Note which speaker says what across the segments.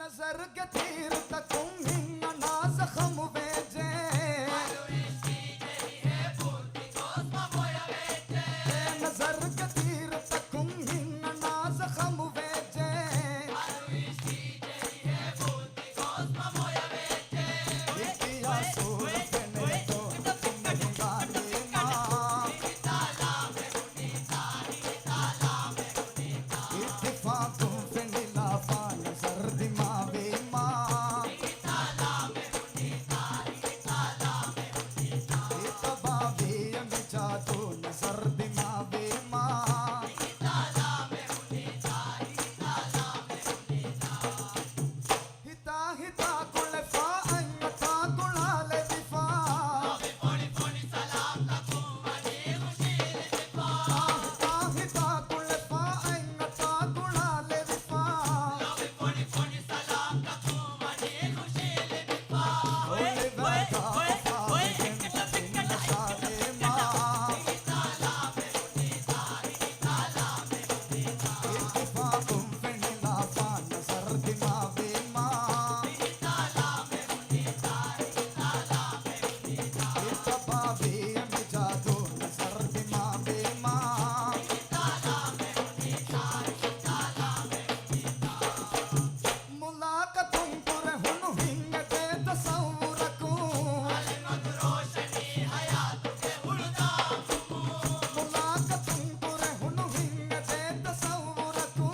Speaker 1: नजर के तीर तकुम हिंगा ना जख्म वेजे नजर के तीर तकुम हिंगा ना जख्म वेजे इतिया सूर फने तो गाली मां इत्तिफाक फनिला फा नजर दिमागे मां इतबाबी मिजादो नजर दिमागे मां हिता हिता कुल फा अन्यथा कुलाले दिफा हिता हिता कुल फा अन्यथा कुलाले दिफा ओले बैठा साले मां इत्तिफाक फनिला फा नजर दिमागे मां इतबाबी मिजादो नजर दिमागे मां मुलाकातुं पुर हुन हिंग दे तसव्वुरकु मुलाकातुं पुर हुन हिंग दे तसव्वुरकु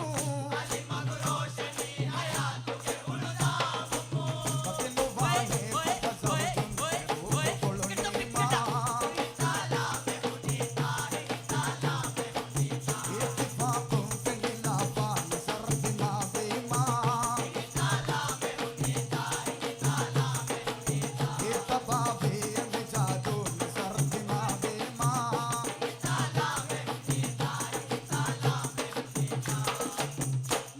Speaker 1: बतिनु वाले फतज़वजुन मां इत्तिफाक फनिला फा नजर दिमागे मां इतबाबी मिजादो नजर दिमागे मां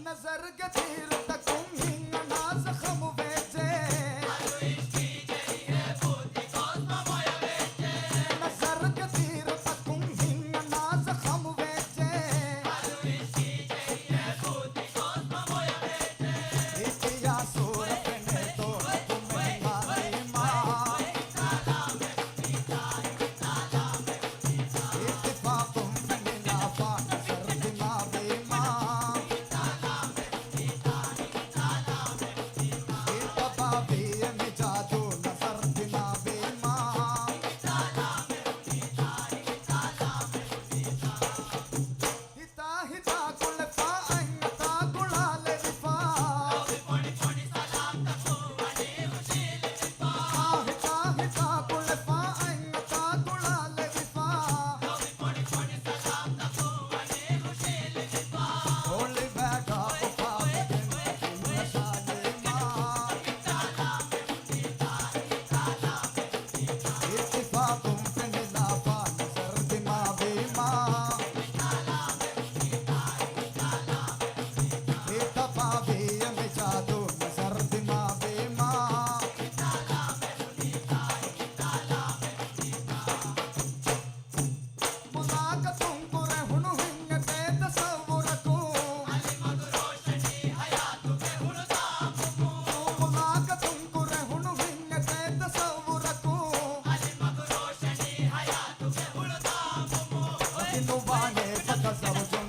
Speaker 1: नजर के तीर तकुम हिंगा ना जख्म वेजे नजर के तीर तकुम हिंगा ना जख्म वेजे इतिया सूर फने तो तुम्हें गाली मां इत्तिफाक फनिला फा नजर दिमागे मां इतबाबी मिजादो नजर दिमागे मां हिता हिता कुल फा अन्यथा कुलाले दिफा हिता हिता कुल फा अन्यथा कुलाले दिफा ओले बैठा उफा साले मां इत्तिफाक फनिला फा नजर दिमागे मां इतबाबी मिजादो नजर दिमागे मां मुलाकातुं पुर हुन हिंग दे तसव्वुरकु मुलाकातुं पुर हुन हिंग दे तसव्वुरकु बतिनु वाले फतज़वजुन